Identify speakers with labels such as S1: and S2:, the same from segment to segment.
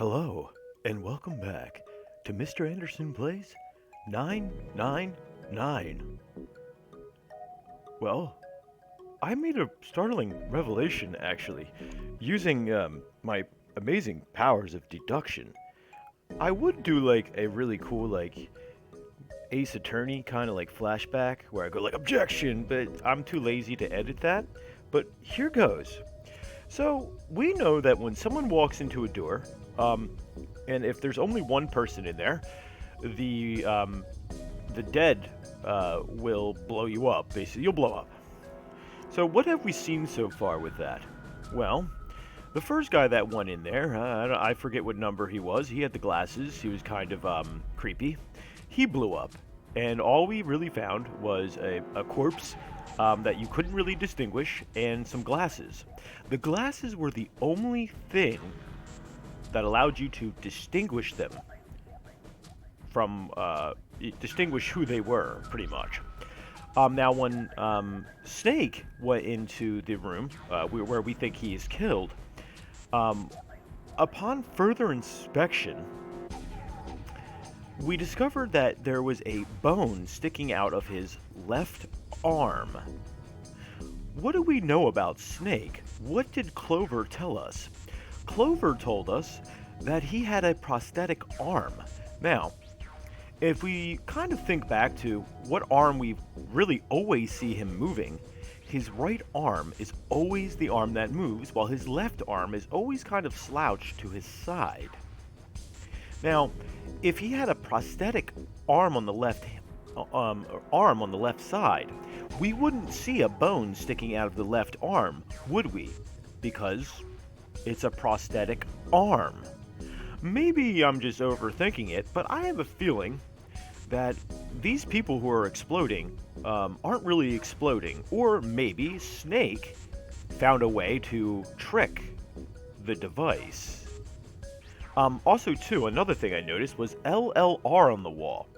S1: Hello, and welcome back to Mr. Anderson Plays 999. Well, I made a startling revelation actually, using my amazing powers of deduction. I would do like a really cool like Ace Attorney kind of like flashback where I go like objection, but I'm too lazy to edit that. But here goes. So we know that when someone walks into a door, um, and if there's only one person in there, the um, the dead will blow you up. Basically, you'll blow up. So what have we seen so far with that? Well, the first guy that went in there, I forget what number he was. He had the glasses. He was kind of creepy. He blew up, and all we really found was a corpse that you couldn't really distinguish, and some glasses. The glasses were the only thing that allowed you to distinguish them from distinguish who they were, pretty much. Now, when Snake went into the room where we think he is killed, um, upon further inspection, we discovered that there was a bone sticking out of his left arm. What do we know about Snake? What did Clover tell us? Clover told us that he had a prosthetic arm. Now, if we kind of think back to what arm we really always see him moving, his right arm is always the arm that moves, while his left arm is always kind of slouched to his side. Now, if he had a prosthetic arm on the left side, we wouldn't see a bone sticking out of the left arm, would we? Because it's a prosthetic arm. Maybe I'm just overthinking it, but I have a feeling that these people who are exploding aren't really exploding, or maybe Snake found a way to trick the device. Also, too, another thing I noticed was LLR on the wall.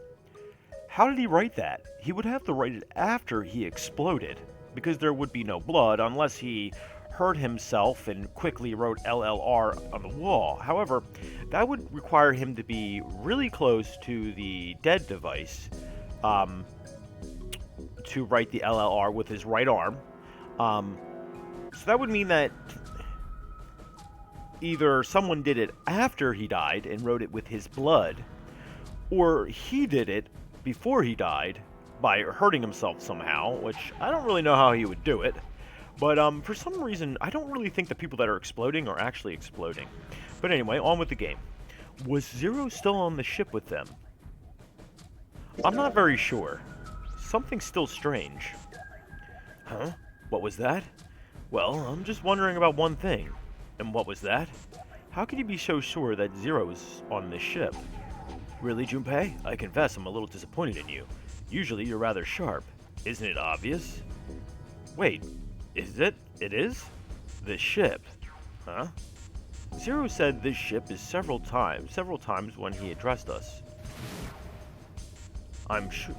S1: How did he write that? He would have to write it after he exploded, because there would be no blood unless he hurt himself and quickly wrote LLR on the wall. However, that would require him to be really close to the dead device to write the LLR with his right arm. So that would mean that either someone did it after he died and wrote it with his blood, or he did it before he died by hurting himself somehow, which I don't really know how he would do it. But for some reason, I don't really think the people that are exploding are actually exploding. But anyway, on with the game. Was Zero still on the ship with them? I'm not very sure. Something's still strange. Huh? What was that? Well, I'm just wondering about one thing. And what was that? How can you be so sure that Zero's on this ship? Really, Junpei? I confess I'm a little disappointed in you. Usually you're rather sharp. Isn't it obvious? Wait, is it? It is? The ship. Huh? Zero said this ship is several times when he addressed us. I'm sure.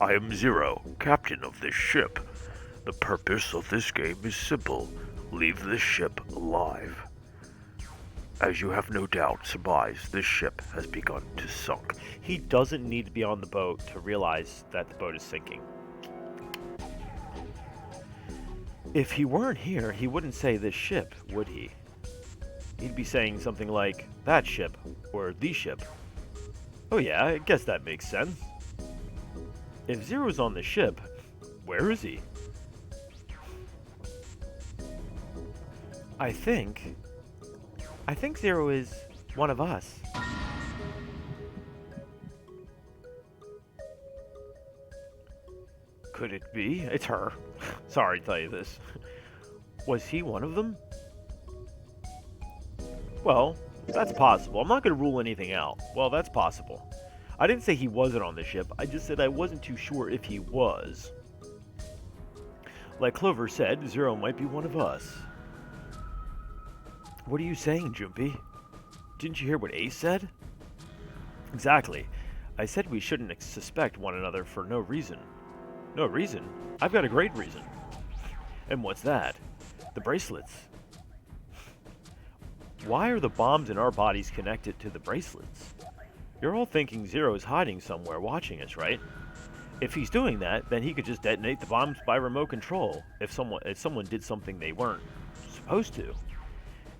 S1: I am Zero, captain of this ship. The purpose of this game is simple. Leave this ship alive. As you have no doubt surmised, this ship has begun to sink. He doesn't need to be on the boat to realize that the boat is sinking. If he weren't here, he wouldn't say this ship, would he? He'd be saying something like, that ship, or the ship. Oh yeah, I guess that makes sense. If Zero's on the ship, where is he? I think Zero is one of us. Could it be? It's her. Sorry to tell you this. Was he one of them? Well, that's possible. I'm not going to rule anything out. Well, that's possible. I didn't say he wasn't on the ship. I just said I wasn't too sure if he was. Like Clover said, Zero might be one of us. What are you saying, Junpei? Didn't you hear what Ace said? Exactly. I said we shouldn't suspect one another for no reason. No reason? I've got a great reason. And what's that? The bracelets. why are the bombs in our bodies connected to the bracelets? You're all thinking Zero is hiding somewhere watching us, right? If he's doing that, then he could just detonate the bombs by remote control if someone did something they weren't supposed to.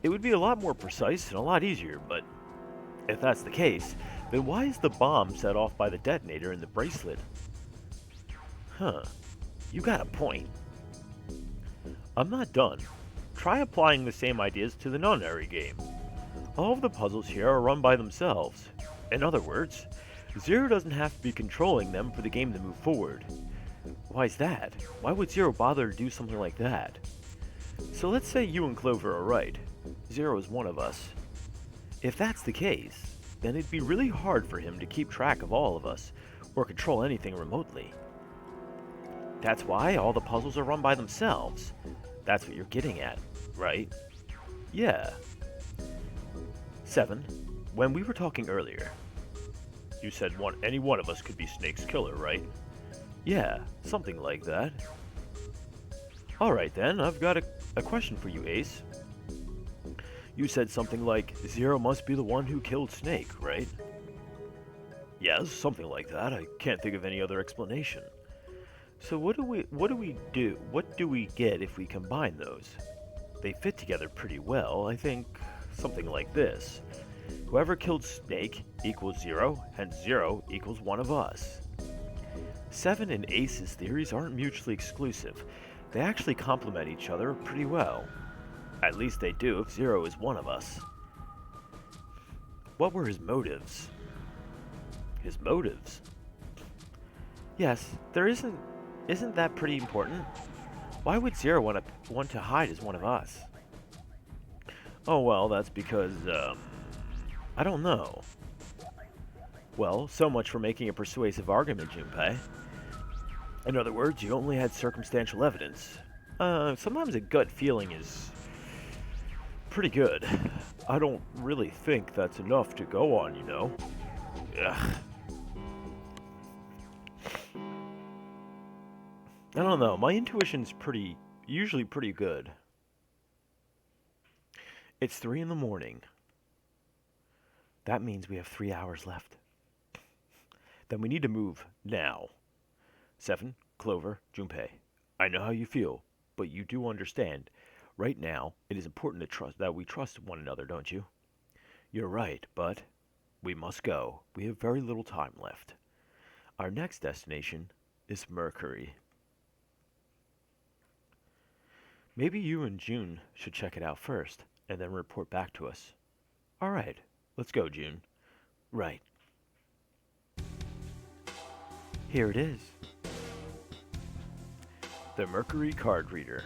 S1: It would be a lot more precise and a lot easier, but if that's the case, then why is the bomb set off by the detonator in the bracelet? Huh, you got a point. I'm not done. Try applying the same ideas to the Nonary game. All of the puzzles here are run by themselves. In other words, Zero doesn't have to be controlling them for the game to move forward. Why is that? Why would Zero bother to do something like that? So let's say you and Clover are right. Zero is one of us. If that's the case, then it'd be really hard for him to keep track of all of us, or control anything remotely. That's why all the puzzles are run by themselves. That's what you're getting at, right? Yeah. 7. When we were talking earlier, you said any one of us could be Snake's killer, right? Yeah, something like that. Alright then, I've got a question for you, Ace. You said something like, Zero must be the one who killed Snake, right? Yes, something like that. I can't think of any other explanation. So what do we get if we combine those? They fit together pretty well. I think something like this. Whoever killed Snake equals Zero, and Zero equals one of us. 7 and Ace's theories aren't mutually exclusive. They actually complement each other pretty well. At least they do if Zero is one of us. What were his motives? His motives? Yes, isn't that pretty important? Why would Zero want to hide as one of us? Oh well, that's because, I don't know. Well, so much for making a persuasive argument, Junpei. In other words, you only had circumstantial evidence. Sometimes a gut feeling is pretty good. I don't really think that's enough to go on, you know? Ugh. I don't know, my intuition's usually pretty good. It's 3 in the morning. That means we have 3 hours left. Then we need to move now. 7, Clover, Junpei. I know how you feel, but you do understand. Right now, it is important that we trust one another, don't you? You're right, but we must go. We have very little time left. Our next destination is Mercury. Maybe you and June should check it out first, and then report back to us. Alright, let's go, June. Right. Here it is. The Mercury card reader.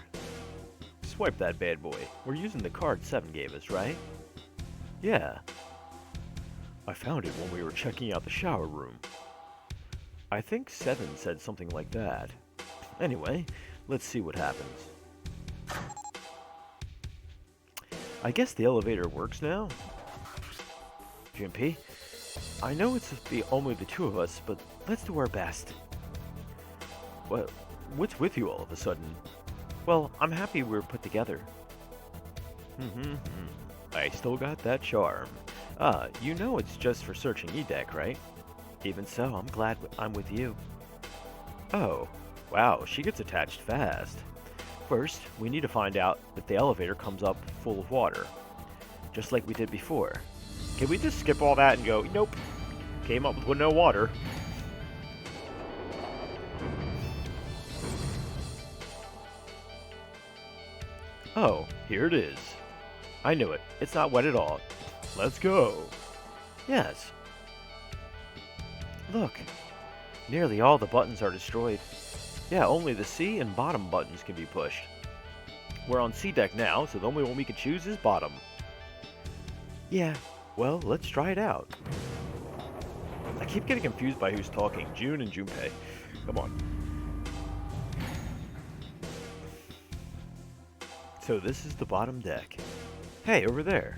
S1: Swipe that bad boy. We're using the card 7 gave us, right? Yeah. I found it when we were checking out the shower room. I think 7 said something like that. Anyway, let's see what happens. I guess the elevator works now? GMP, I know it's only the two of us, but let's do our best. What's with you all of a sudden? Well, I'm happy we're put together. I still got that charm. You know it's just for searching E-Deck, right? Even so, I'm glad I'm with you. Oh, wow, she gets attached fast. First, we need to find out if the elevator comes up full of water, just like we did before. Can we just skip all that and go, nope, came up with no water? Oh, here it is. I knew it. It's not wet at all. Let's go. Yes. Look, nearly all the buttons are destroyed. Yeah, only the C and bottom buttons can be pushed. We're on C deck now, so the only one we can choose is bottom. Yeah, well, let's try it out. I keep getting confused by who's talking, June and Junpei. Come on. So this is the bottom deck. Hey, over there.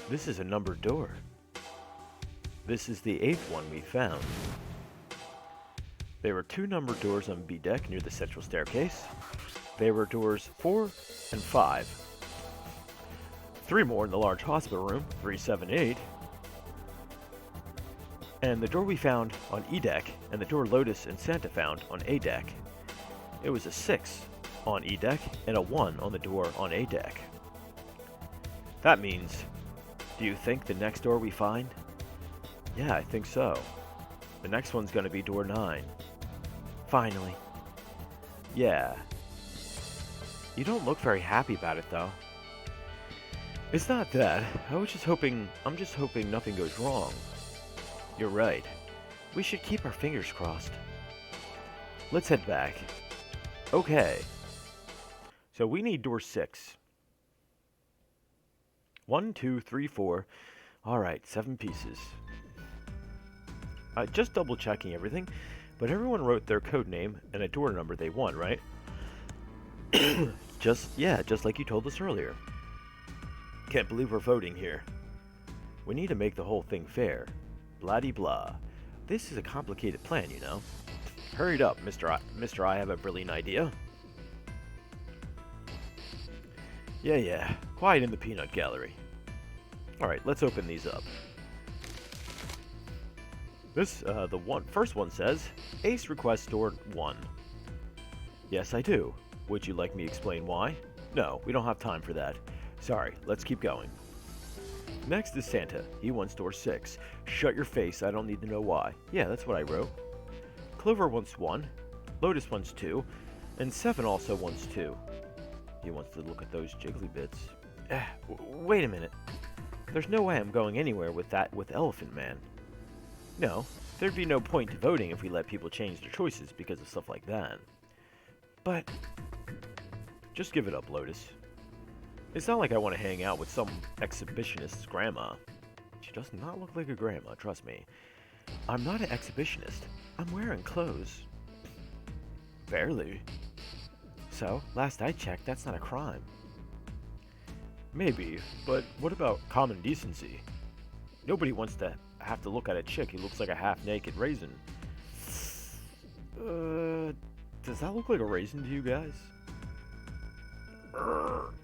S1: This is a numbered door. This is the 8th one we found. There were 2 numbered doors on B deck near the central staircase. There were doors 4 and 5. 3 more in the large hospital room, 378. And the door we found on E deck, and the door Lotus and Santa found on A deck. It was a 6 on E deck, and a 1 on the door on A deck. That means, do you think the next door we find? Yeah, I think so. The next one's gonna be door 9. Finally. Yeah. You don't look very happy about it, though. It's not that. I'm just hoping nothing goes wrong. You're right. We should keep our fingers crossed. Let's head back. Okay. So we need door 6. 1, 2, 3, 4. Alright, 7 pieces. Just double checking everything, but everyone wrote their code name and a door number they want, right? just like you told us earlier. Can't believe we're voting here. We need to make the whole thing fair. Blah-de-blah. This is a complicated plan, you know. Hurry up, Mr. I have a brilliant idea. Yeah. Quiet in the peanut gallery. Alright, let's open these up. This, first one says, Ace requests door 1. Yes, I do. Would you like me to explain why? No, we don't have time for that. Sorry, let's keep going. Next is Santa. He wants door 6. Shut your face, I don't need to know why. Yeah, that's what I wrote. Clover wants 1. Lotus wants 2. And 7 also wants 2. He wants to look at those jiggly bits. Wait a minute. There's no way I'm going anywhere with Elephant Man. No, there'd be no point to voting if we let people change their choices because of stuff like that. But just give it up, Lotus. It's not like I want to hang out with some exhibitionist's grandma. She does not look like a grandma, trust me. I'm not an exhibitionist. I'm wearing clothes. Barely. So, last I checked, that's not a crime. Maybe, but what about common decency? Nobody wants to have to look at a chick who looks like a half-naked raisin. Does that look like a raisin to you guys?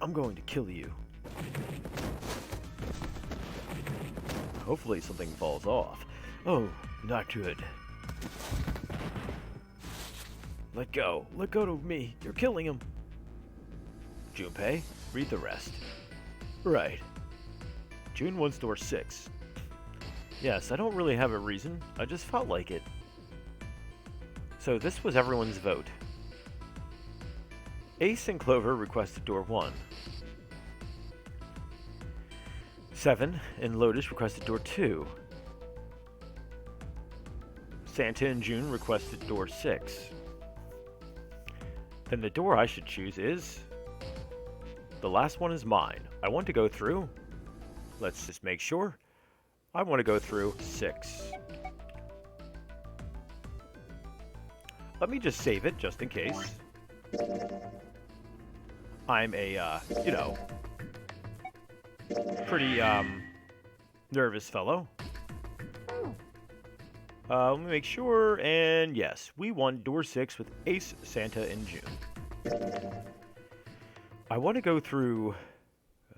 S1: I'm going to kill you. Hopefully something falls off. Oh, not good. Let go. Let go of me. You're killing him. Junpei, read the rest. Right. June wants door 6. Yes, I don't really have a reason. I just felt like it. So this was everyone's vote. Ace and Clover requested door 1. 7 and Lotus requested door 2. Santa and June requested door 6. Then the door I should choose is... The last one is mine. I want to go through... Let's just make sure. I want to go through 6. Let me just save it, just in case. I'm a, pretty, nervous fellow. Let me make sure, and yes, we won door 6 with Ace, Santa, and June. I want to go through,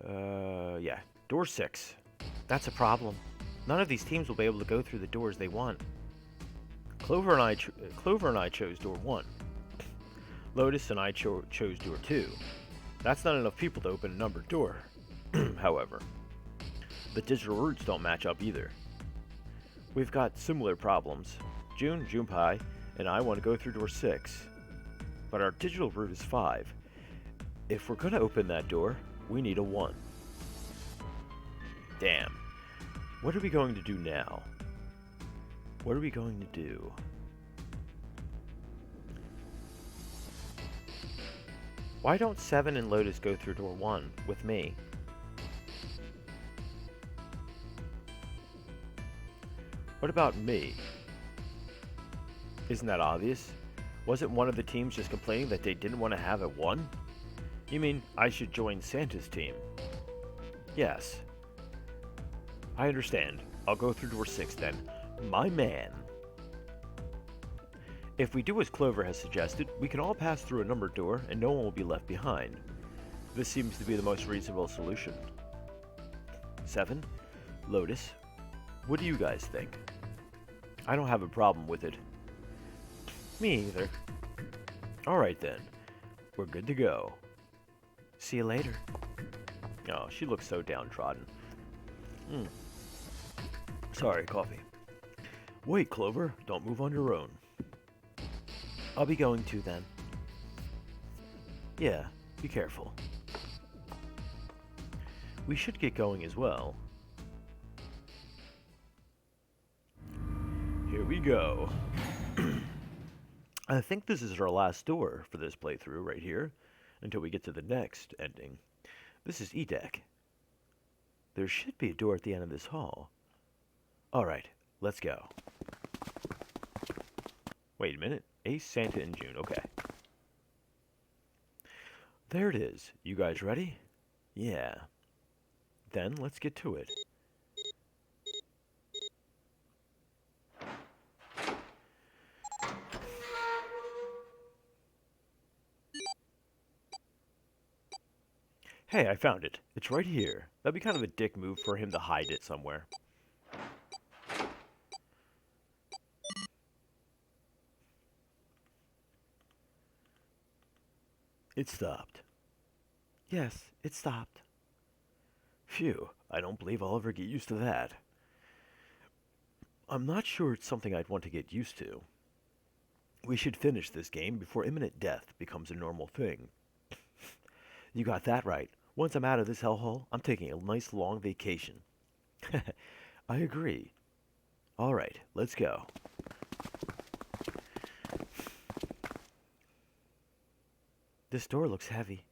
S1: door 6. That's a problem. None of these teams will be able to go through the doors they want. Clover and I chose door 1. Lotus and I chose door 2. That's not enough people to open a numbered door. However, the digital routes don't match up either. We've got similar problems. Junpei, and I want to go through door 6. But our digital route is 5. If we're going to open that door, we need a 1. Damn. What are we going to do now? What are we going to do? Why don't 7 and Lotus go through door 1 with me? What about me? Isn't that obvious? Wasn't one of the teams just complaining that they didn't want to have a 1? You mean I should join Santa's team? Yes. I understand. I'll go through door 6 then. My man. If we do as Clover has suggested, we can all pass through a numbered door and no one will be left behind. This seems to be the most reasonable solution. 7, Lotus. What do you guys think? I don't have a problem with it. Me either. Alright then. We're good to go. See you later. Oh, she looks so downtrodden. Sorry, coffee. Wait, Clover. Don't move on your own. I'll be going too then. Yeah, be careful. We should get going as well. Here we go. I think this is our last door for this playthrough right here, until we get to the next ending. This is E-Deck. There should be a door at the end of this hall. Alright, let's go. Wait a minute. Ace, Santa, and June. Okay. There it is. You guys ready? Yeah. Then let's get to it. Hey, I found it. It's right here. That'd be kind of a dick move for him to hide it somewhere. It stopped. Yes, it stopped. Phew, I don't believe I'll ever get used to that. I'm not sure it's something I'd want to get used to. We should finish this game before imminent death becomes a normal thing. You got that right. Once I'm out of this hellhole, I'm taking a nice long vacation. I agree. Alright, let's go. This door looks heavy.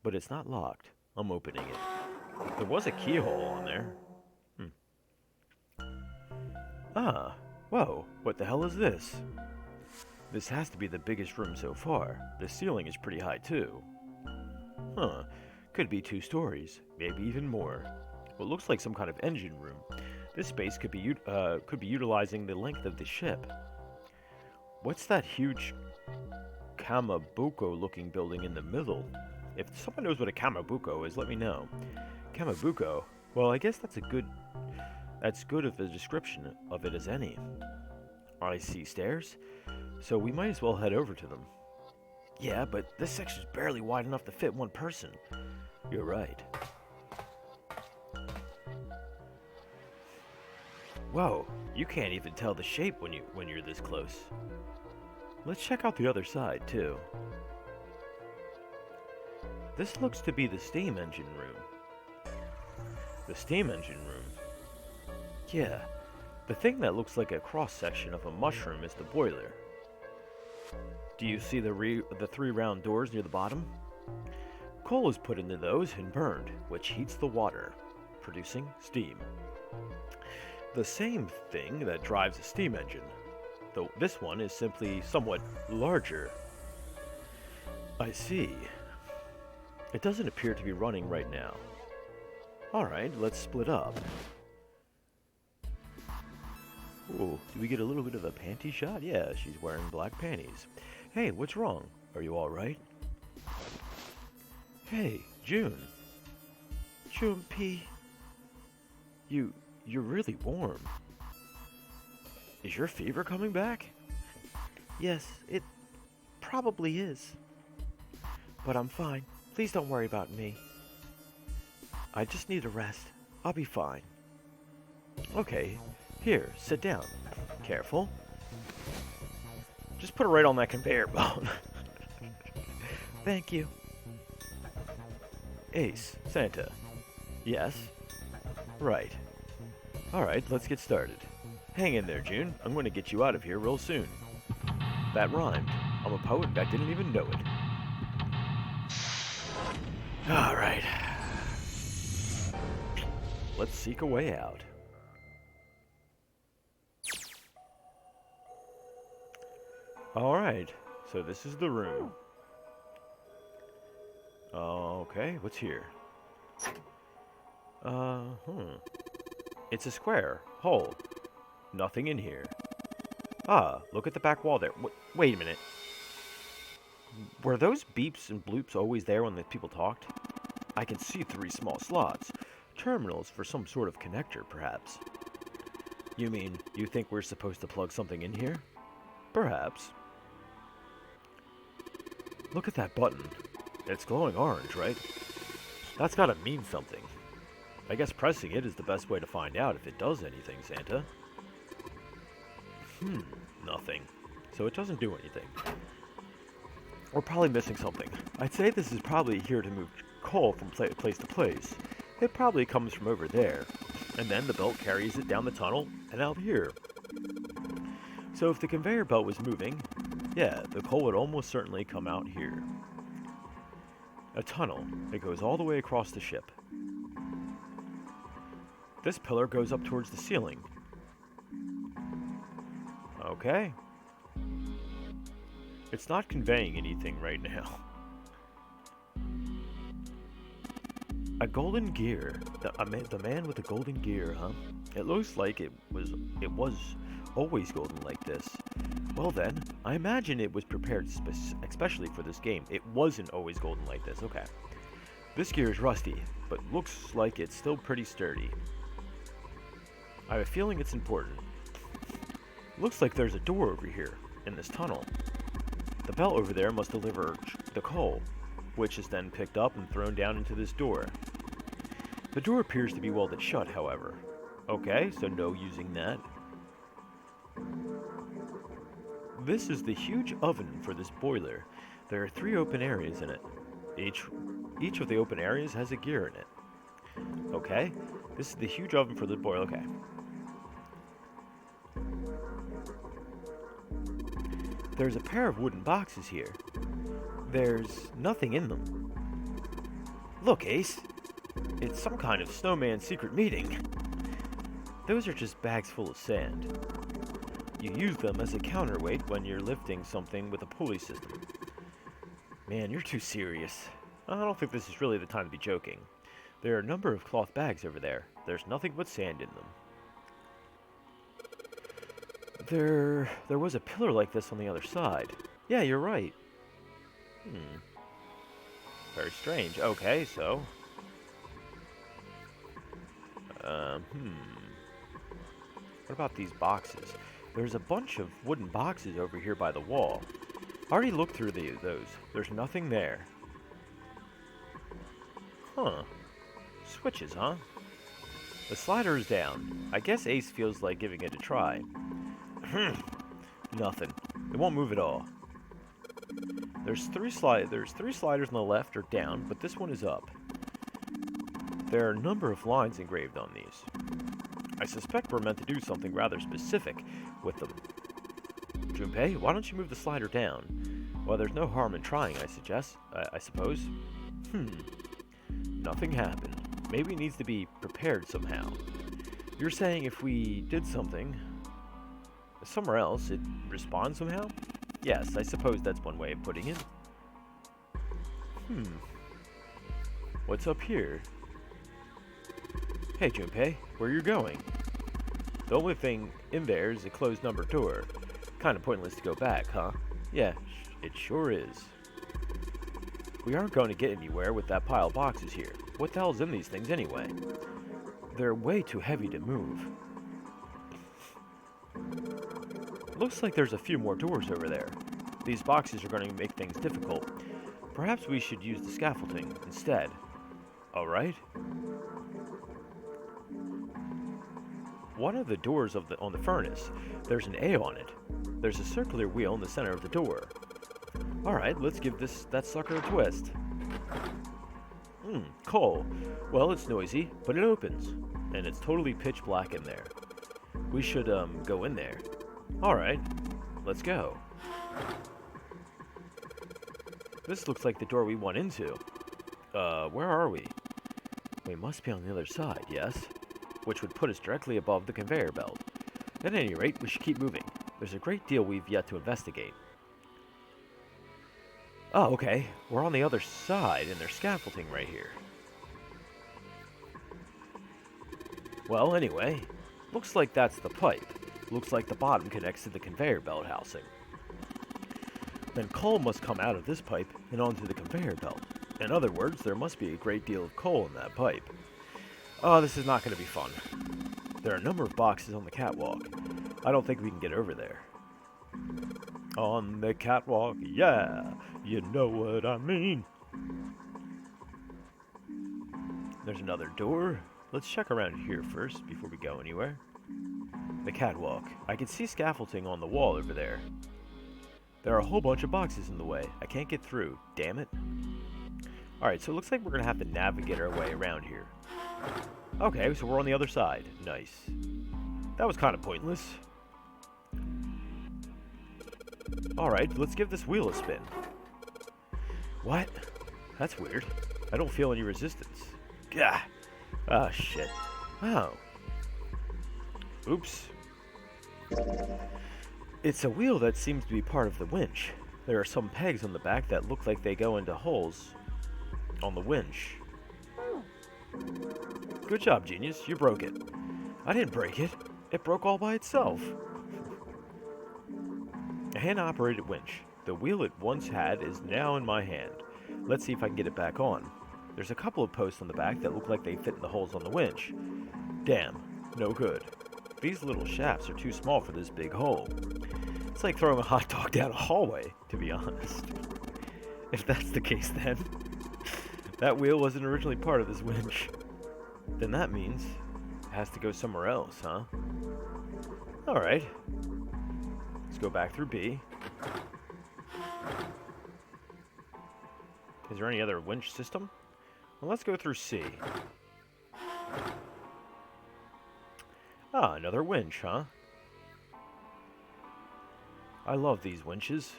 S1: But it's not locked. I'm opening it. There was a keyhole on there. Ah, whoa, what the hell is this? This has to be the biggest room so far. The ceiling is pretty high too. Huh, could be 2 stories, maybe even more. What looks like some kind of engine room. This space could be utilizing the length of the ship. What's that huge Kamabuko-looking building in the middle? If someone knows what a Kamabuko is, let me know. Kamabuko? Well, I guess that's good of a description of it as any. I see stairs, so we might as well head over to them. Yeah, but this section's barely wide enough to fit one person. You're right. Whoa, you can't even tell the shape when you're this close. Let's check out the other side, too. This looks to be the steam engine room. The steam engine room? Yeah, the thing that looks like a cross-section of a mushroom is the boiler. Do you see the 3 round doors near the bottom? Coal is put into those and burned, which heats the water, producing steam. The same thing that drives a steam engine, though this one is simply somewhat larger. I see. It doesn't appear to be running right now. Alright, let's split up. Ooh, do we get a little bit of a panty shot? Yeah, she's wearing black panties. Hey, what's wrong? Are you alright? Hey, June. June P. You're really warm. Is your fever coming back? Yes, it probably is. But I'm fine. Please don't worry about me. I just need a rest. I'll be fine. Okay, here, sit down. Careful. Just put it right on that conveyor belt. Thank you. Ace, Santa. Yes? Right. Alright, let's get started. Hang in there, June. I'm going to get you out of here real soon. That rhymed. I'm a poet that didn't even know it. Alright. Let's seek a way out. Alright, so this is the room. Okay, what's here? It's a square hole. Nothing in here. Ah, look at the back wall there. Wait a minute. Were those beeps and bloops always there when the people talked? I can see 3 small slots. terminals for some sort of connector, perhaps. You mean, you think we're supposed to plug something in here? Perhaps. Look at that button. It's glowing orange, right? That's gotta mean something. I guess pressing it is the best way to find out if it does anything, Santa. Nothing. So it doesn't do anything. We're probably missing something. I'd say this is probably here to move coal from place to place. It probably comes from over there. And then the belt carries it down the tunnel and out here. So if the conveyor belt was moving, yeah, the coal would almost certainly come out here. A tunnel that goes all the way across the ship. This pillar goes up towards the ceiling. Okay. It's not conveying anything right now. A golden gear. The man with the golden gear, huh? It looks like it was always golden like this. Well then, I imagine it was prepared especially for this game. It wasn't always golden like this, okay. This gear is rusty, but looks like it's still pretty sturdy. I have a feeling it's important. Looks like there's a door over here, in this tunnel. The belt over there must deliver the coal, which is then picked up and thrown down into this door. The door appears to be welded shut, however. Okay, so no using that. This is the huge oven for this boiler. There are 3 open areas in it. Each of the open areas has a gear in it. Okay, this is the huge oven for the boiler, okay. There's a pair of wooden boxes here. There's nothing in them. Look, Ace. It's some kind of snowman secret meeting. Those are just bags full of sand. You use them as a counterweight when you're lifting something with a pulley system. Man, you're too serious. I don't think this is really the time to be joking. There are a number of cloth bags over there. There's nothing but sand in them. There was a pillar like this on the other side. Yeah, you're right. Very strange. Okay, so... What about these boxes? There's a bunch of wooden boxes over here by the wall. I already looked through those. There's nothing there. Huh. Switches, huh? The slider is down. I guess Ace feels like giving it a try. Nothing. It won't move at all. There's three sliders on the left are down, but this one is up. There are a number of lines engraved on these. I suspect we're meant to do something rather specific with them. Junpei, why don't you move the slider down? Well, there's no harm in trying, I suppose. Nothing happened. Maybe it needs to be prepared somehow. You're saying if we did something somewhere else, it'd respond somehow? Yes, I suppose that's one way of putting it. What's up here? Hey, Junpei, where you going? The only thing in there is a closed number door. Kind of pointless to go back, huh? Yeah, it sure is. We aren't going to get anywhere with that pile of boxes here. What the hell's in these things anyway? They're way too heavy to move. Looks like there's a few more doors over there. These boxes are going to make things difficult. Perhaps we should use the scaffolding instead. Alright? One of the doors on the furnace, there's an A on it. There's a circular wheel in the center of the door. Alright, let's give that sucker a twist. Coal. Well, it's noisy, but it opens. And it's totally pitch black in there. We should, go in there. Alright, let's go. This looks like the door we went into. Where are we? We must be on the other side, yes? Which would put us directly above the conveyor belt. At any rate, we should keep moving. There's a great deal we've yet to investigate. Oh, okay. We're on the other side, and there's scaffolding right here. Well, anyway, looks like that's the pipe. Looks like the bottom connects to the conveyor belt housing. Then coal must come out of this pipe and onto the conveyor belt. In other words, there must be a great deal of coal in that pipe. Oh, this is not going to be fun. There are a number of boxes on the catwalk. I don't think we can get over there. On the catwalk, yeah, you know what I mean. There's another door. Let's check around here first before we go anywhere. The catwalk. I can see scaffolding on the wall over there. There are a whole bunch of boxes in the way. I can't get through. Damn it. Alright, so it looks like we're going to have to navigate our way around here. Okay, so we're on the other side. Nice. That was kind of pointless. Alright, let's give this wheel a spin. What? That's weird. I don't feel any resistance. Gah! Ah, shit. Oh. Oops. It's a wheel that seems to be part of the winch. There are some pegs on the back that look like they go into holes on the winch. Good job, genius. You broke it. I didn't break it. It broke all by itself. A hand-operated winch. The wheel it once had is now in my hand. Let's see if I can get it back on. There's a couple of posts on the back that look like they fit in the holes on the winch. Damn, no good. These little shafts are too small for this big hole. It's like throwing a hot dog down a hallway, to be honest. If that's the case then, that wheel wasn't originally part of this winch. Then that means it has to go somewhere else, huh? Alright. Let's go back through B. Is there any other winch system? Well, let's go through C. Ah, another winch, huh? I love these winches.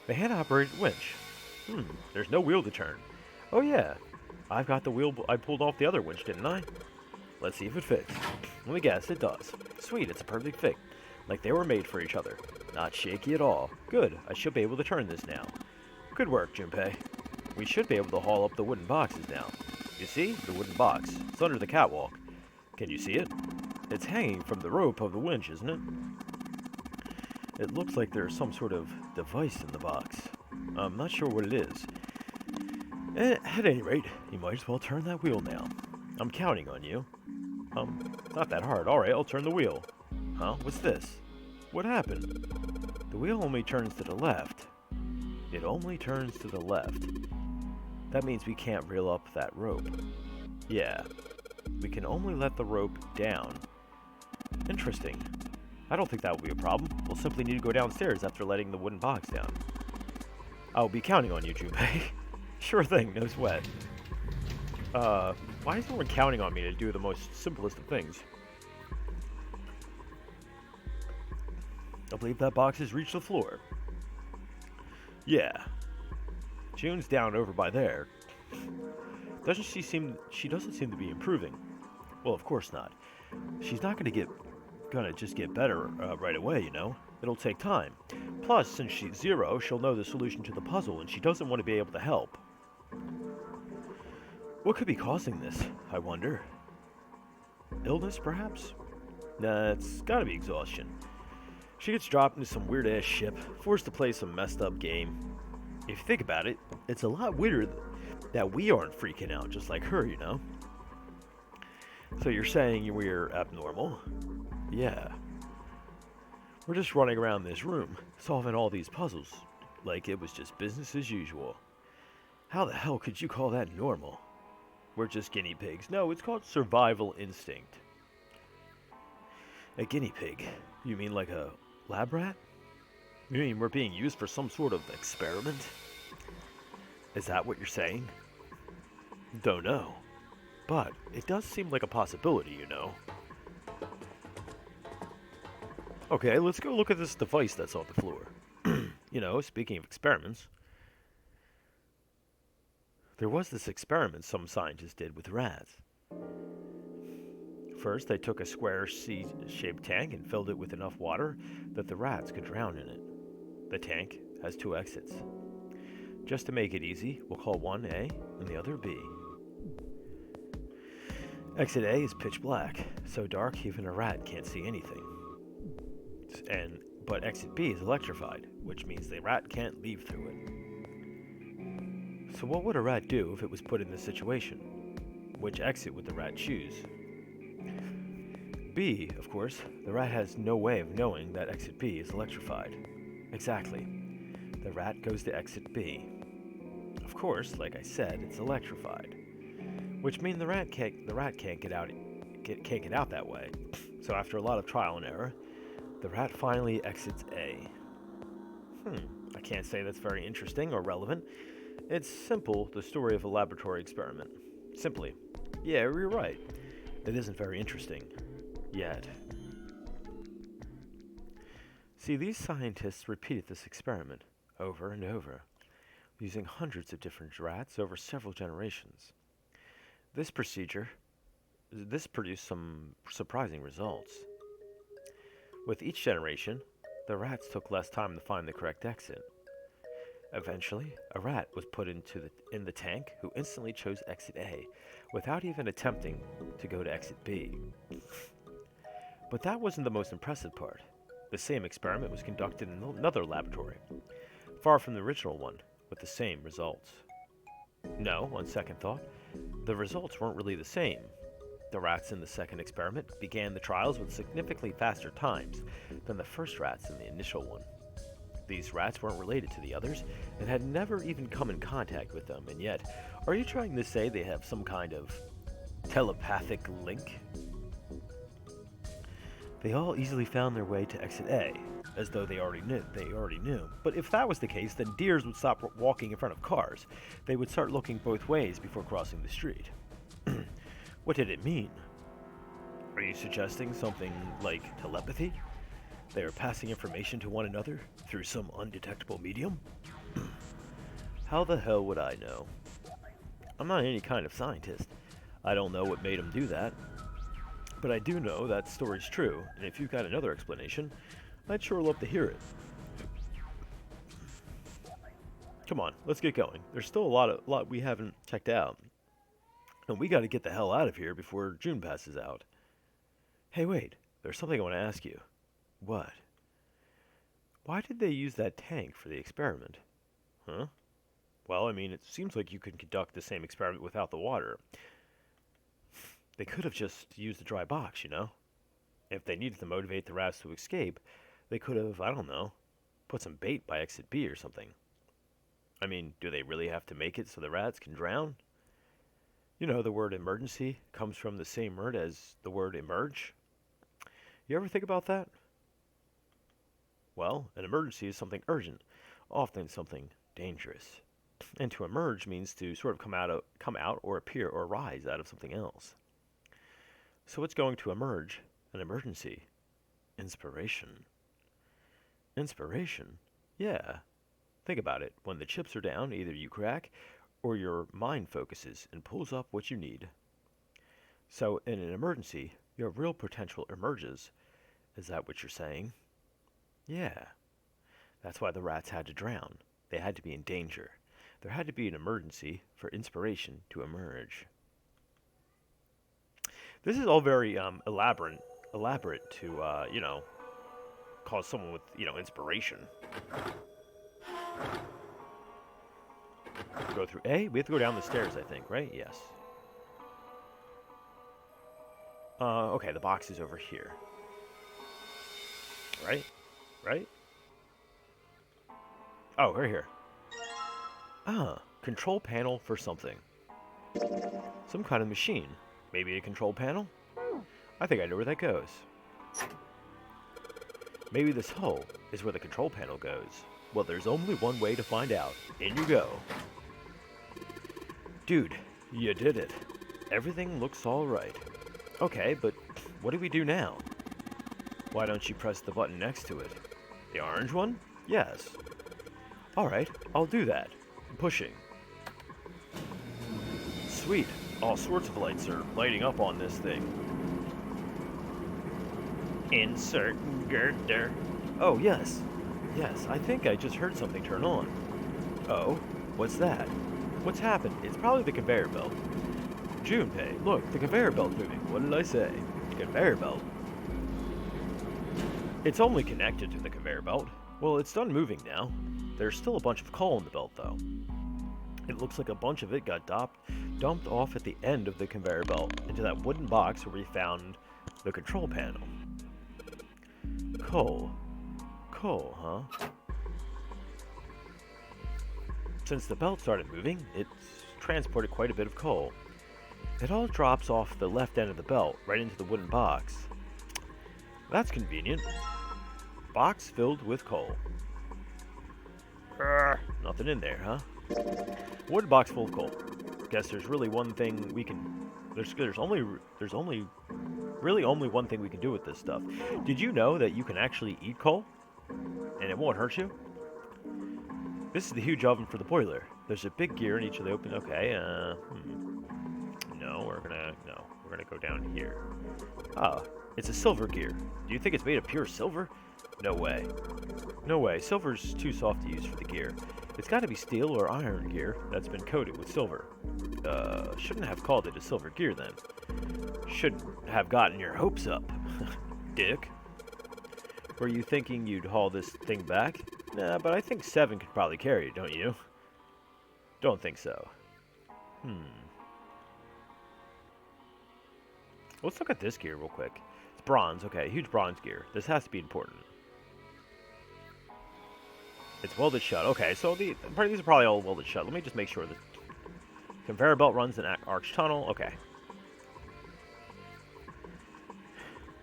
S1: The hand-operated winch. There's no wheel to turn. Oh yeah, I've got the wheel I pulled off the other winch, didn't I? Let's see if it fits. Let me guess, it does. Sweet, it's a perfect fit. Like they were made for each other. Not shaky at all. Good, I should be able to turn this now. Good work, Junpei. We should be able to haul up the wooden boxes now. You see? The wooden box. It's under the catwalk. Can you see it? It's hanging from the rope of the winch, isn't it? It looks like there's some sort of device in the box. I'm not sure what it is. At any rate, you might as well turn that wheel now. I'm counting on you. Not that hard. Alright, I'll turn the wheel. Huh? What's this? What happened? The wheel only turns to the left. It only turns to the left. That means we can't reel up that rope. Yeah. We can only let the rope down. Interesting. I don't think that will be a problem. We'll simply need to go downstairs after letting the wooden box down. I'll be counting on you, Junpei. Sure thing, no sweat. Why is everyone counting on me to do the most simplest of things? I believe that box has reached the floor. Yeah. June's down over by there. She doesn't seem to be improving. Well, of course not. She's not gonna just get better right away, you know? It'll take time. Plus, since she's 0, she'll know the solution to the puzzle, and she doesn't want to be able to help. What could be causing this, I wonder? Illness, perhaps? Nah, it's gotta be exhaustion. She gets dropped into some weird-ass ship, forced to play some messed-up game. If you think about it, it's a lot weirder that we aren't freaking out just like her, you know? So you're saying we're abnormal? Yeah. We're just running around this room, solving all these puzzles, like it was just business as usual. How the hell could you call that normal? We're just guinea pigs. No, it's called survival instinct. A guinea pig? You mean like a lab rat? You mean we're being used for some sort of experiment? Is that what you're saying? Don't know. But it does seem like a possibility, you know. Okay, let's go look at this device that's on the floor. You know, speaking of experiments, there was this experiment some scientists did with rats. First, they took a square C-shaped tank and filled it with enough water that the rats could drown in it. The tank has 2 exits. Just to make it easy, we'll call one A and the other B. Exit A is pitch black, so dark even a rat can't see anything. But exit B is electrified, which means the rat can't leave through it. So what would a rat do if it was put in this situation? Which exit would the rat choose? B, of course. The rat has no way of knowing that exit B is electrified. Exactly. The rat goes to exit B. Of course, like I said, it's electrified, which means the rat can't get out that way. So after a lot of trial and error, the rat finally exits A. I can't say that's very interesting or relevant. It's simple, the story of a laboratory experiment. Simply. Yeah, you're right. It isn't very interesting. Yet. See, these scientists repeated this experiment over and over, using hundreds of different rats over several generations. This produced some surprising results. With each generation, the rats took less time to find the correct exit. Eventually, a rat was put in the tank who instantly chose exit A without even attempting to go to exit B. But that wasn't the most impressive part. The same experiment was conducted in another laboratory, far from the original one, with the same results. No, on second thought, the results weren't really the same. The rats in the second experiment began the trials with significantly faster times than the first rats in the initial one. These rats weren't related to the others and had never even come in contact with them, and yet, are you trying to say they have some kind of telepathic link? They all easily found their way to exit A, as though they already knew. But if that was the case, then deers would stop walking in front of cars. They would start looking both ways before crossing the street. What did it mean? Are you suggesting something like telepathy? They are passing information to one another through some undetectable medium? How the hell would I know? I'm not any kind of scientist. I don't know what made them do that. But I do know that story's true, and if you've got another explanation, I'd sure love to hear it. Come on, let's get going. There's still a lot we haven't checked out. And we gotta get the hell out of here before June passes out. Hey, wait, there's something I want to ask you. What? Why did they use that tank for the experiment? Huh? Well, I mean, it seems like you could conduct the same experiment without the water. They could have just used a dry box, you know? If they needed to motivate the rats to escape, they could have, I don't know, put some bait by exit B or something. I mean, do they really have to make it so the rats can drown? You know, the word emergency comes from the same word as the word emerge. You ever think about that? Well, an emergency is something urgent, often something dangerous. And to emerge means to sort of come out or appear or rise out of something else. So what's going to emerge? An emergency. Inspiration. Inspiration? Yeah. Think about it. When the chips are down, either you crack or your mind focuses and pulls up what you need. So in an emergency, your real potential emerges. Is that what you're saying? Yeah. That's why the rats had to drown. They had to be in danger. There had to be an emergency for inspiration to emerge. This is all very elaborate to, cause someone with, inspiration. Go through A? We have to go down the stairs, I think, right? Yes. Okay, the box is over here. Right? Right? Oh, right here. Control panel for something. Some kind of machine. Maybe a control panel? I think I know where that goes. Maybe this hole is where the control panel goes. Well, there's only one way to find out. In you go. Dude, you did it. Everything looks alright. Okay, but what do we do now? Why don't you press the button next to it? The orange one? Yes. Alright, I'll do that. Pushing. Sweet. All sorts of lights are lighting up on this thing. Insert girder. Oh, yes. Yes, I think I just heard something turn on. Oh, what's that? What's happened? It's probably the conveyor belt. Junpei, look, the conveyor belt's moving. What did I say? Conveyor belt. It's only connected to the conveyor belt. Well, it's done moving now. There's still a bunch of coal in the belt, though. It looks like a bunch of it got dumped off at the end of the conveyor belt into that wooden box where we found the control panel. Coal. Coal, huh? Since the belt started moving, it's transported quite a bit of coal. It all drops off the left end of the belt, right into the wooden box. That's convenient. Box filled with coal. Nothing in there, huh? Wood box full of coal. Guess there's really one thing we can. There's really only one thing we can do with this stuff. Did you know that you can actually eat coal, and it won't hurt you? This is the huge oven for the boiler. There's a big gear in each of the open. Okay. No, we're gonna go down here. Ah, it's a silver gear. Do you think it's made of pure silver? No way. No way. Silver's too soft to use for the gear. It's got to be steel or iron gear that's been coated with silver. Shouldn't have called it a silver gear then. Should have gotten your hopes up, dick. Were you thinking you'd haul this thing back? Nah, but I think 7 could probably carry it, don't you? Don't think so. Let's look at this gear real quick. It's bronze. Okay, huge bronze gear. This has to be important. It's welded shut. Okay, so these are probably all welded shut. Let me just make sure the conveyor belt runs an arch tunnel. Okay.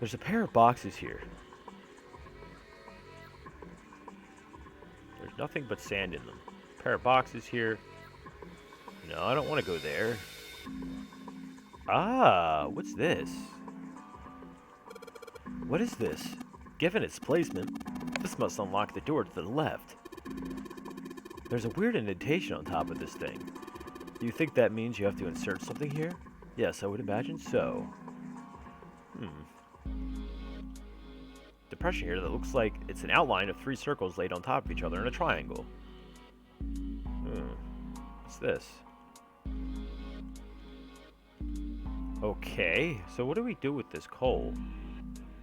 S1: There's a pair of boxes here. There's nothing but sand in them. Pair of boxes here. No, I don't want to go there. Ah, what's this? What is this? Given its placement, this must unlock the door to the left. There's a weird indentation on top of this thing. Do you think that means you have to insert something here? Yes, I would imagine so. Depression here that looks like it's an outline of 3 circles laid on top of each other in a triangle. What's this? Okay, so what do we do with this coal?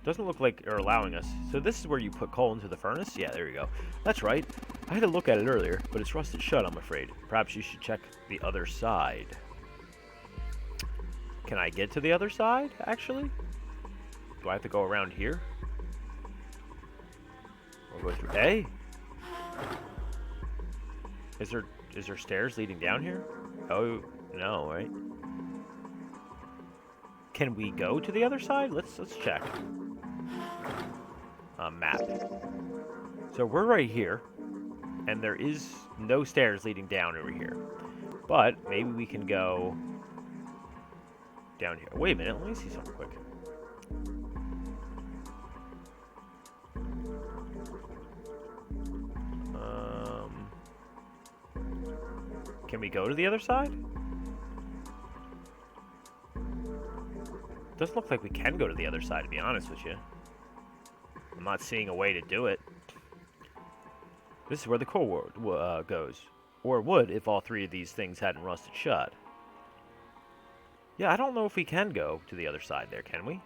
S1: Doesn't look like they're allowing us. So this is where you put coal into the furnace? Yeah, there you go. That's right. I had to look at it earlier, but it's rusted shut, I'm afraid. Perhaps you should check the other side. Can I get to the other side, actually? Do I have to go around here? Or go through A? Is there stairs leading down here? Oh, no, right? Can we go to the other side? Let's check. Map. So we're right here, and there is no stairs leading down over here. But maybe we can go down here. Wait a minute, let me see something quick. Can we go to the other side? Doesn't look like we can go to the other side, to be honest with you. I'm not seeing a way to do it. This is where the coal goes. Or would if all 3 of these things hadn't rusted shut. Yeah, I don't know if we can go to the other side there, can we?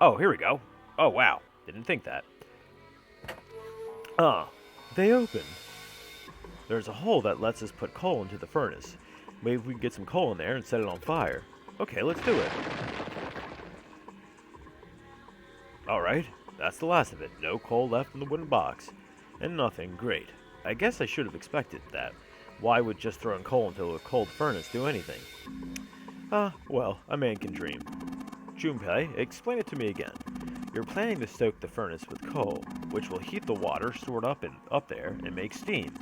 S1: Oh, here we go. Oh, wow. Didn't think that. They open. There's a hole that lets us put coal into the furnace. Maybe we can get some coal in there and set it on fire. Okay, let's do it. Alright, that's the last of it. No coal left in the wooden box. And nothing. Great. I guess I should have expected that. Why would just throwing coal into a cold furnace do anything? Well, a man can dream. Junpei, explain it to me again. You're planning to stoke the furnace with coal, which will heat the water stored up there and make steam,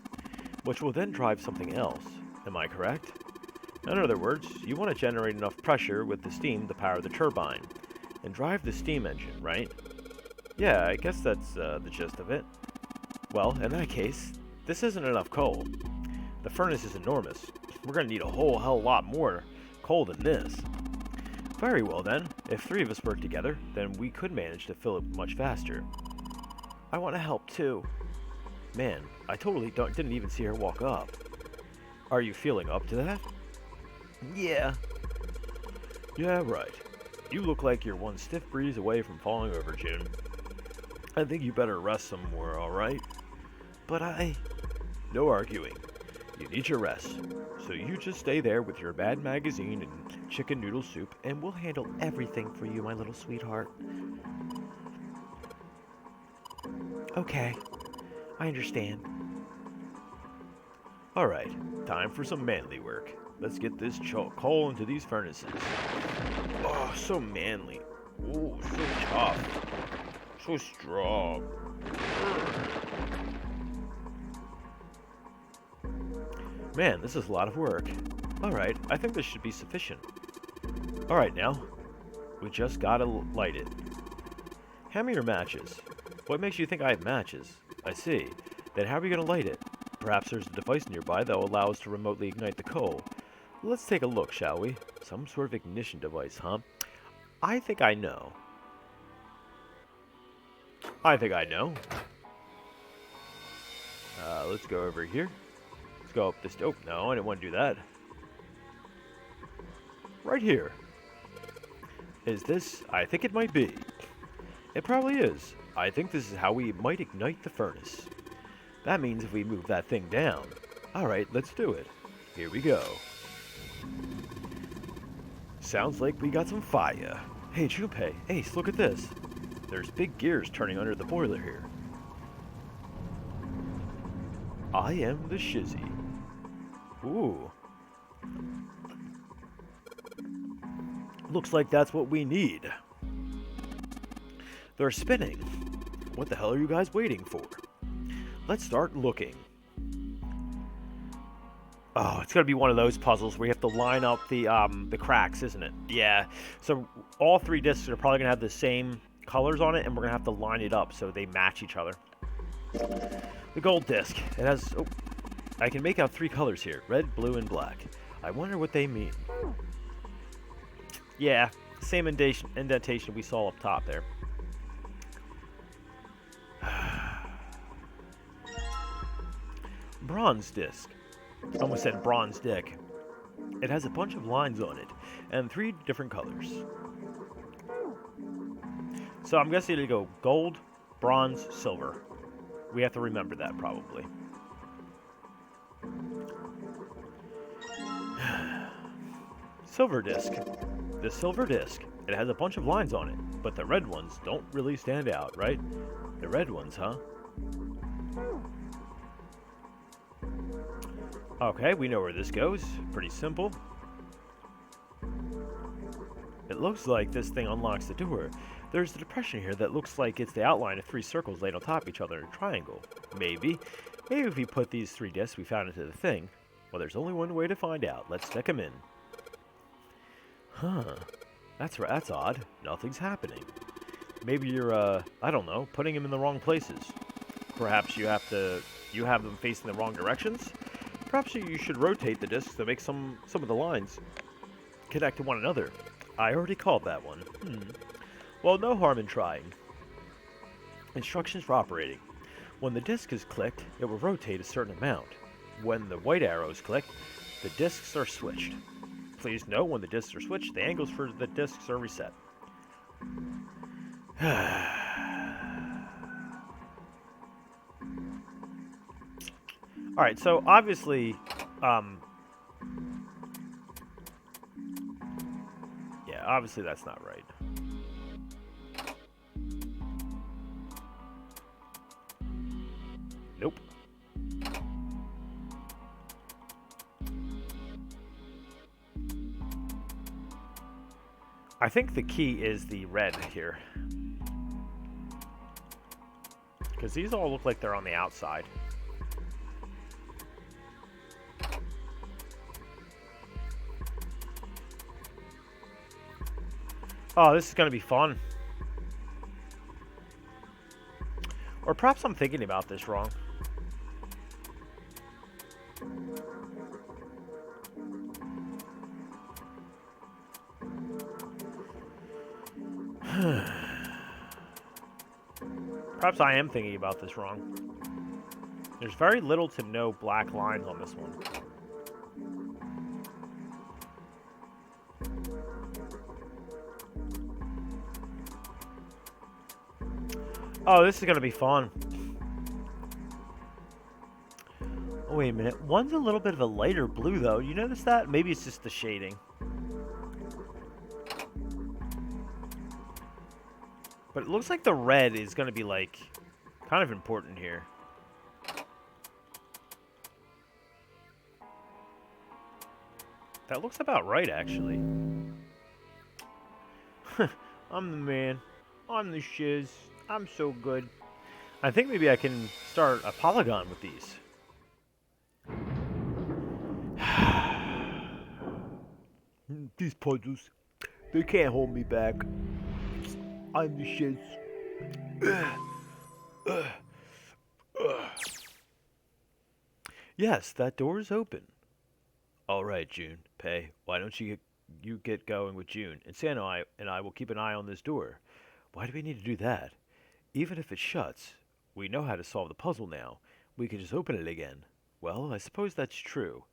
S1: which will then drive something else. Am I correct? In other words, you want to generate enough pressure with the steam to power the turbine, and drive the steam engine, right? Yeah, I guess that's the gist of it. Well, in that case, this isn't enough coal. The furnace is enormous. We're going to need a whole hell lot more coal than this. Very well then, if 3 of us work together, then we could manage to fill it much faster. I want to help too. Man, I totally didn't even see her walk up. Are you feeling up to that? Yeah. Yeah, right. You look like you're one stiff breeze away from falling over, June. I think you better rest somewhere, alright? But No arguing. You need your rest. So you just stay there with your bad magazine and chicken noodle soup, and we'll handle everything for you, my little sweetheart. Okay, I understand. Alright, time for some manly work. Let's get this coal into these furnaces. Oh, so manly. Ooh, so tough. So strong. Man, this is a lot of work. Alright, I think this should be sufficient. Alright now, we just gotta light it. Hand me your matches. What makes you think I have matches? I see. Then how are we gonna light it? Perhaps there's a device nearby that will allow us to remotely ignite the coal. Let's take a look, shall we? Some sort of ignition device, huh? I think I know. Let's go over here. Let's go up this... Oh, no, I didn't want to do that. Right here. Is this... I think it might be. It probably is. I think this is how we might ignite the furnace. That means if we move that thing down. Alright, let's do it. Here we go. Sounds like we got some fire. Hey, Junpei, Ace, look at this. There's big gears turning under the boiler here. I am the shizzy. Ooh. Looks like that's what we need. They're spinning. What the hell are you guys waiting for? Let's start looking. Oh, it's gonna be one of those puzzles where you have to line up the cracks, isn't it? Yeah. So all three discs are probably gonna have the same colors on it, and we're gonna have to line it up so they match each other. The gold disc. It has... Oh, I can make out three colors here. Red, blue, and black. I wonder what they mean. Yeah, same indentation we saw up top there. Bronze disc. I almost said bronze dick. It has a bunch of lines on it, and three different colors. So I'm guessing it'll go gold, bronze, silver. We have to remember that, probably. Silver disc. The silver disc. It has a bunch of lines on it, but the red ones don't really stand out, right? The red ones, huh? Okay, we know where this goes. Pretty simple. It looks like this thing unlocks the door. There's a depression here that looks like it's the outline of three circles laid on top of each other in a triangle. Maybe if we put these three discs we found into the thing. Well, there's only one way to find out. Let's stick them in. Huh. That's odd. Nothing's happening. Maybe you're, I don't know, putting them in the wrong places. Perhaps you have them facing the wrong directions? Perhaps you should rotate the discs to make some of the lines connect to one another. I already called that one. Well, no harm in trying. Instructions for operating. When the disc is clicked, it will rotate a certain amount. When the white arrows click, the discs are switched. Please note when the discs are switched, the angles for the discs are reset. Alright, so obviously, yeah, obviously that's not right. Nope. I think the key is the red here. Because these all look like they're on the outside. Oh, this is going to be fun. Or perhaps I'm thinking about this wrong. Perhaps I am thinking about this wrong. There's very little to no black lines on this one. Oh, this is going to be fun. Oh, Wait a minute. One's a little bit of a lighter blue, though. You notice that? Maybe it's just the shading. But it looks like the red is going to be, like, kind of important here. That looks about right, actually. I'm the man. I'm the shiz. I'm so good. I think maybe I can start a polygon with these. These puzzles, they can't hold me back. I'm the shiz. Yes, that door is open. All right, June. Pei, why don't you get going with June, and Santa and I will keep an eye on this door. Why do we need to do that? Even if it shuts, we know how to solve the puzzle now. We can just open it again. Well, I suppose that's true.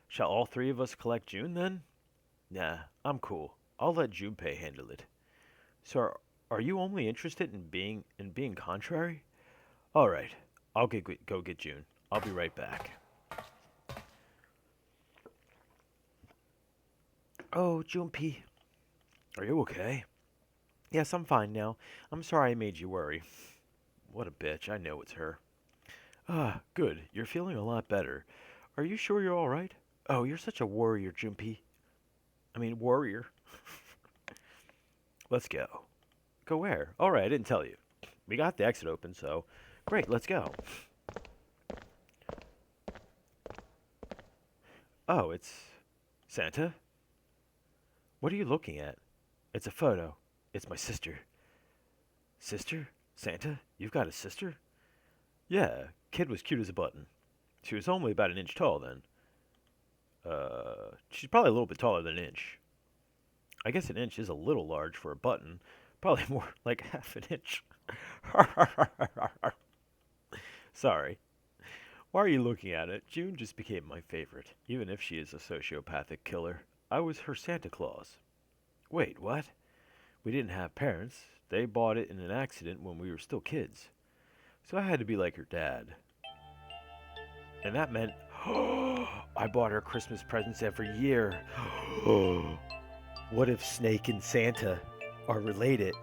S1: Shall all three of us collect June then? Nah, I'm cool. I'll let Junpei handle it. So, are you only interested in being contrary? All right, I'll go get June. I'll be right back. Oh, Junpei, are you okay? Yes, I'm fine now. I'm sorry I made you worry. What a bitch. I know it's her. Ah, good. You're feeling a lot better. Are you sure you're all right? Oh, you're such a warrior, Junpei. I mean, warrior. Let's go. Go where? All right, I didn't tell you. We got the exit open, so great, let's go. Oh, it's Santa? What are you looking at? It's a photo. It's my sister. Sister? Santa? You've got a sister? Yeah, kid was cute as a button. She was only about an inch tall then. She's probably a little bit taller than an inch. I guess an inch is a little large for a button. Probably more like half an inch. Sorry. Why are you looking at it? June just became my favorite, even if she is a sociopathic killer. I was her Santa Claus. Wait, what? We didn't have parents. They bought it in an accident when we were still kids. So I had to be like her dad. And that meant I bought her Christmas presents every year. What if Snake and Santa are related?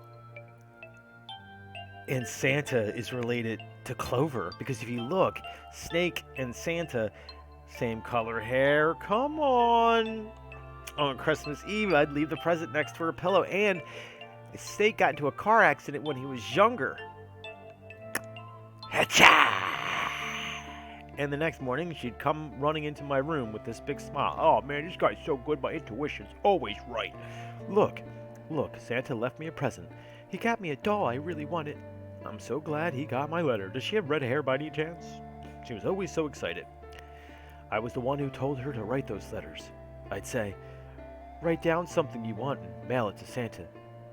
S1: And Santa is related to Clover. Because if you look, Snake and Santa, same color hair. Come on. On Christmas Eve, I'd leave the present next to her pillow. And Snake got into a car accident when he was younger. Hacha! And the next morning, she'd come running into my room with this big smile. Oh man, this guy's so good, my intuition's always right. Look, Santa left me a present. He got me a doll I really wanted. I'm so glad he got my letter. Does she have red hair by any chance? She was always so excited. I was the one who told her to write those letters. I'd say, write down something you want and mail it to Santa.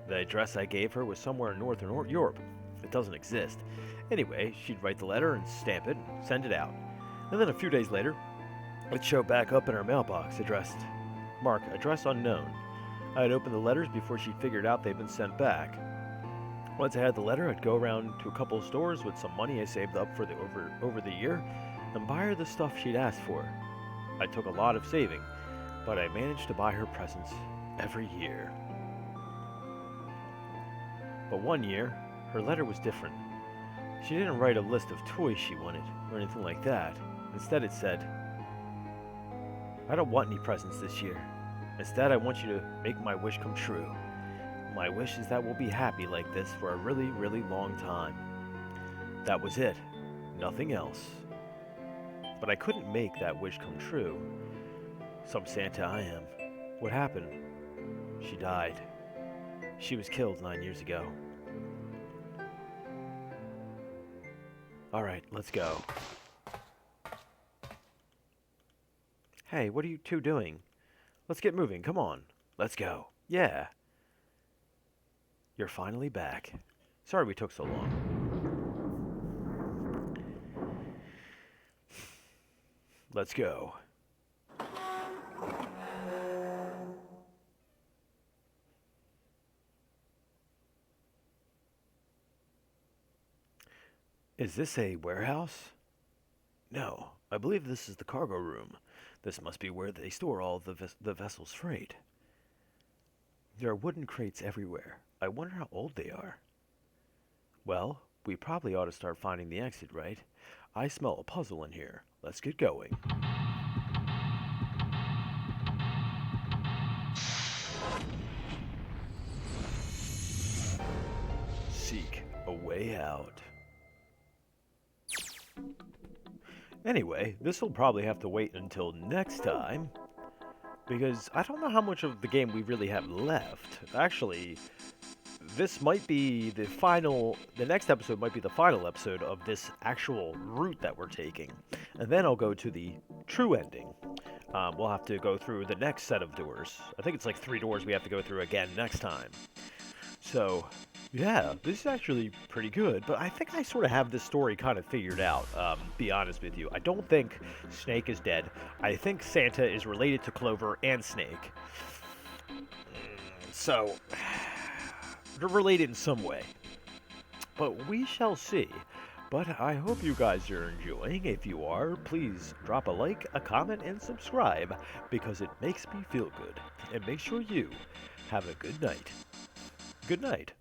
S1: The address I gave her was somewhere in Northern Europe. It doesn't exist. Anyway, she'd write the letter and stamp it and send it out. And then a few days later, it'd show back up in her mailbox addressed, mark, address unknown. I'd open the letters before she figured out they'd been sent back. Once I had the letter, I'd go around to a couple of stores with some money I saved up for over the year and buy her the stuff she'd asked for. I took a lot of saving, but I managed to buy her presents every year. But one year, her letter was different. She didn't write a list of toys she wanted or anything like that. Instead, it said, I don't want any presents this year. Instead, I want you to make my wish come true. My wish is that we'll be happy like this for a really, really long time. That was it. Nothing else. But I couldn't make that wish come true. Some Santa I am. What happened? She died. She was killed 9 years ago. All right, let's go. Hey, what are you two doing? Let's get moving, come on. Let's go. Yeah. You're finally back. Sorry we took so long. Let's go. Is this a warehouse? No, I believe this is the cargo room. This must be where they store all the vessel's freight. There are wooden crates everywhere. I wonder how old they are. Well, we probably ought to start finding the exit, right? I smell a puzzle in here. Let's get going. Seek a way out. Anyway, this will probably have to wait until next time, because I don't know how much of the game we really have left. Actually, this might be the next episode might be the final episode of this actual route that we're taking. And then I'll go to the true ending. We'll have to go through the next set of doors. I think it's like 3 doors we have to go through again next time. So, yeah, this is actually pretty good, but I think I sort of have this story kind of figured out, be honest with you. I don't think Snake is dead. I think Santa is related to Clover and Snake. So, they're related in some way. But we shall see. But I hope you guys are enjoying. If you are, please drop a like, a comment, and subscribe, because it makes me feel good. And make sure you have a good night. Good night.